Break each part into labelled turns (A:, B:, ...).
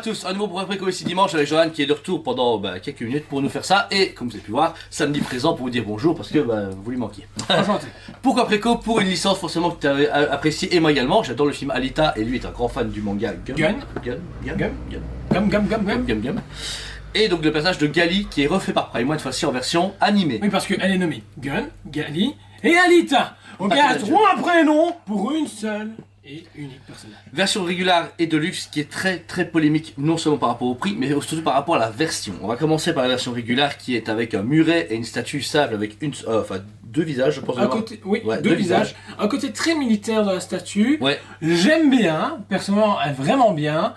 A: tous, un nouveau Pour Préco ici dimanche avec Johan qui est de retour pendant quelques minutes pour nous faire ça. Et comme vous avez pu voir, samedi présent pour vous dire bonjour parce que vous lui manquiez.
B: Enchanté.
A: Pourquoi Préco? Pour une licence forcément que tu avais apprécié et moi également. J'adore le film Alita et lui est un grand fan du manga Gun. Et donc le personnage de Gali qui est refait par Prime One, cette fois-ci en version animée.
B: Oui, parce qu'elle est nommée Gun, Gali et Alita. On garde trois prénoms pour une seule et unique personnage.
A: Version régulière et deluxe qui est très très polémique, non seulement par rapport au prix, mais surtout par rapport à la version. On va commencer par la version régulière qui est avec un muret et une statue sable avec deux visages, je pense.
B: Deux visages. Un côté très militaire de la statue.
A: Ouais.
B: J'aime bien, personnellement, vraiment bien.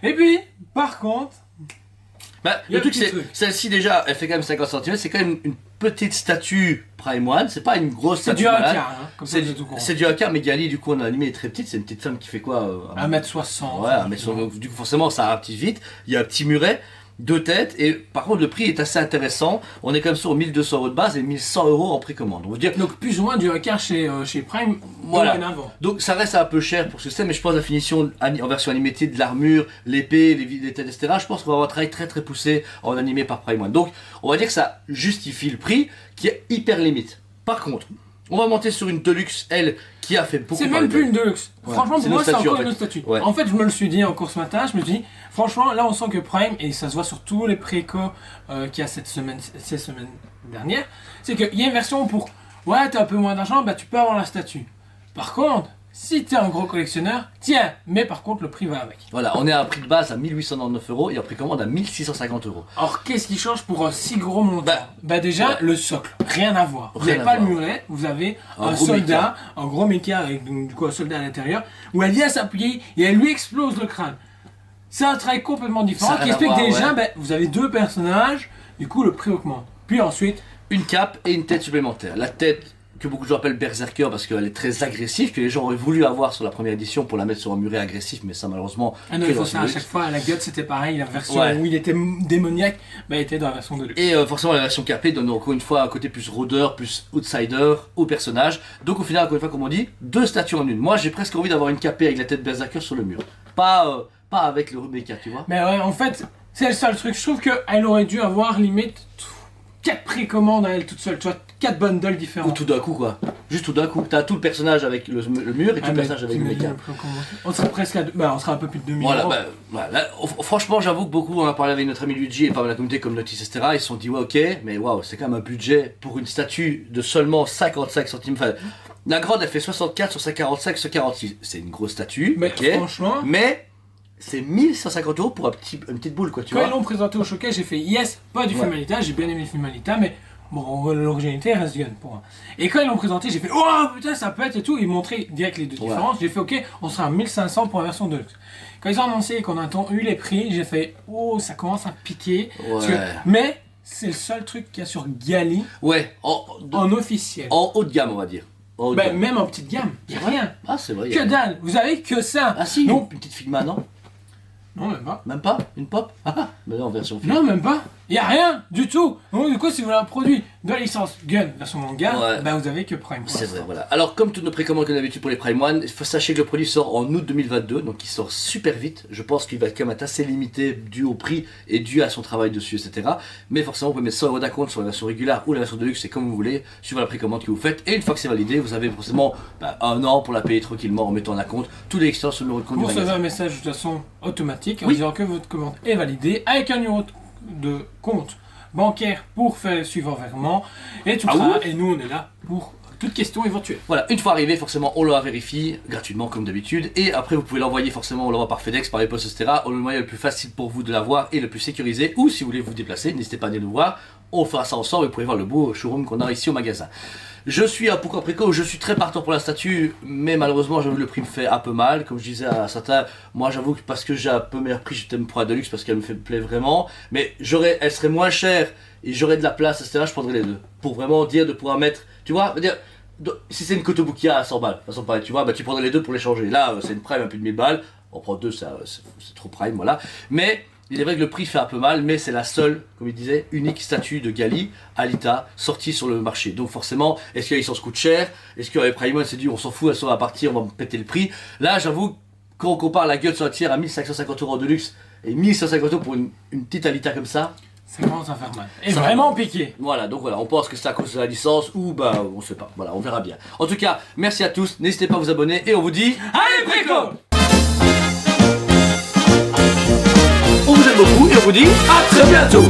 B: Et puis, par contre...
A: le truc c'est, celle-ci déjà, elle fait quand même 50 cm, c'est quand même une petite statue Prime One, c'est pas une grosse statue.
B: C'est du haka, hein,
A: c'est du haka, mais Gali du coup en animé est très petite, c'est une petite femme qui fait quoi
B: 1m60.
A: Ouais, 1m60, donc du coup forcément ça rapetisse vite, il y a un petit muret, deux têtes, et par contre le prix est assez intéressant, on est quand même sur 1200 € de base et 1100 € en précommande.
B: Donc plus ou moins du haka chez Prime,
A: voilà.
B: Avant.
A: Donc ça reste un peu cher pour ce que c'est, mais je pense la finition en version animée de l'armure, l'épée, les têtes, etc. Je pense qu'on va avoir un travail très très poussé en animé par Prime One. Donc on va dire que ça justifie le prix qui est hyper limite. Par contre, on va monter sur une Deluxe, elle, qui a fait beaucoup.
B: C'est même plus une Deluxe.
A: Ouais.
B: Franchement, pour moi, c'est encore une autre statue.
A: Ouais.
B: En fait, je me le suis dit encore ce matin, je me dis, franchement, là, on sent que Prime, et ça se voit sur tous les précos qu'il y a ces semaines dernières, c'est qu'il y a une version pour, ouais, t'as un peu moins d'argent, tu peux avoir la statue. Par contre, si t'es un gros collectionneur, tiens, mais par contre, le prix va avec.
A: Voilà, on est à un prix de base à 1899 € et un prix commande à 1650 €.
B: Alors, qu'est-ce qui change pour un si gros montant? Déjà, le socle, rien à voir. Vous n'avez pas le muret, vous avez un soldat, un gros méca avec du coup un soldat à l'intérieur, où elle vient s'appuyer et elle lui explose le crâne. C'est un travail complètement différent qui explique déjà, vous avez deux personnages, du coup le prix augmente. Puis ensuite,
A: une cape et une tête supplémentaire. La tête que beaucoup de gens appellent Berserker parce qu'elle est très agressive, que les gens auraient voulu avoir sur la première édition pour la mettre sur un muret agressif, mais ça malheureusement...
B: Ah non, il faut ça à chaque fois, la Guts c'était pareil, la version où il était démoniaque, était dans la version de luxe.
A: Et forcément la version capée donne encore une fois un côté plus rôdeur, plus outsider au personnage. Donc au final, encore une fois comme on dit, deux statues en une. Moi j'ai presque envie d'avoir une capée avec la tête Berserker sur le mur. Pas avec le mecha, tu vois.
B: Mais ouais, en fait, c'est le seul truc, je trouve qu'elle aurait dû avoir limite 4 précommandes à elle toute seule, tu vois, 4 bundles différents.
A: Ou tout d'un coup quoi. Juste tout d'un coup. T'as tout le personnage avec le mur et tout le personnage avec le mecha.
B: On serait presque à on sera un peu plus de 2000
A: €. Voilà, franchement j'avoue que beaucoup, on a parlé avec notre ami Luigi et par la communauté comme Notice, etc. Ils se sont dit ouais ok, mais waouh, c'est quand même un budget pour une statue de seulement 55 centimes. Enfin, la grande elle fait 64 sur 45 sur 46. C'est une grosse statue.
B: Mais franchement.
A: Mais c'est 1150 € pour une petite boule quoi, tu vois.
B: Quand ils l'ont présenté au showcase, j'ai fait yes, pas du film Alita, j'ai bien aimé le film Alita, mais bon, l'originalité reste Gun pour moi. Et quand ils l'ont présenté, j'ai fait oh putain, ça peut être et tout. Ils montraient direct les deux différences. J'ai fait ok, on sera à 1500 pour la version Deluxe. Quand ils ont annoncé qu'on a eu les prix, j'ai fait oh, ça commence à piquer. Mais c'est le seul truc qu'il y a sur Gali en officiel.
A: En haut de gamme, on va dire.
B: Même en petite gamme, il n'y a rien.
A: Ah, c'est vrai.
B: Que dalle, vous avez que ça.
A: Ah, si, une petite Figma, non?
B: Non, même pas.
A: Même pas? Une pop? Ah, mais non, en version film.
B: Non, même pas. Il n'y a rien du tout. Donc, du coup, si vous voulez un produit de la licence Gun version manga, vous avez que Prime.
A: C'est vrai, voilà. Alors, comme toutes nos précommandes qu'on a d'habitude pour les Prime One, il faut sachez que le produit sort en août 2022, donc il sort super vite. Je pense qu'il va quand même être assez limité dû au prix et dû à son travail dessus, etc. Mais forcément, vous pouvez mettre 100 € d'acompte sur la version régulière ou la version Deluxe, c'est comme vous voulez, suivant la précommande que vous faites. Et une fois que c'est validé, vous avez forcément un an pour la payer tranquillement en mettant en acompte tous les extras sur le numéro de compte.
B: Vous recevez un message de toute façon automatique en disant que votre commande est validée avec un numéro de compte bancaire pour faire suivre un virement et tout ça. Et nous on est là pour toute question éventuelle.
A: Voilà, une fois arrivé, forcément on le vérifie gratuitement comme d'habitude et après vous pouvez l'envoyer forcément, on l'envoie par FedEx, par les postes, etc. Le moyen le plus facile pour vous de l'avoir et le plus sécurisé, ou si vous voulez vous déplacer, n'hésitez pas à venir nous voir, on fera ça ensemble et vous pouvez voir le beau showroom qu'on a ici au magasin. Je suis à Pourquoi Préco, je suis très partant pour la statue, mais malheureusement j'avoue le prix me fait un peu mal, comme je disais à certains, moi j'avoue que parce que j'ai un peu meilleur prix, je t'aime pour la Deluxe parce qu'elle me plaît vraiment, mais elle serait moins chère et j'aurais de la place, etc. Je prendrais les deux, pour vraiment dire de pouvoir mettre, tu vois, si c'est une Kotobukiya à 100 balles, façon pareil, tu vois, tu prendrais les deux pour les changer. Là c'est une Prime à plus de 1000 balles, on prend deux, c'est trop Prime, voilà, mais... Il est vrai que le prix fait un peu mal, mais c'est la seule, comme il disait, unique statue de Gali, Alita, sortie sur le marché. Donc forcément, est-ce que la licence coûte cher? Est-ce que les Prime One s'est dit on s'en fout, elle va partir, on va péter le prix? Là, j'avoue, quand on compare la gueule sur la tiers à 1550 € de luxe et 1150 € pour une petite Alita comme ça,
B: ça commence à faire mal. Et vraiment piqué.
A: voilà, donc voilà, on pense que c'est à cause de la licence ou bah on sait pas. Voilà, on verra bien. En tout cas, merci à tous, n'hésitez pas à vous abonner et on vous dit
B: Allez, préco!
A: on vous aime beaucoup et on vous dit à très bientôt.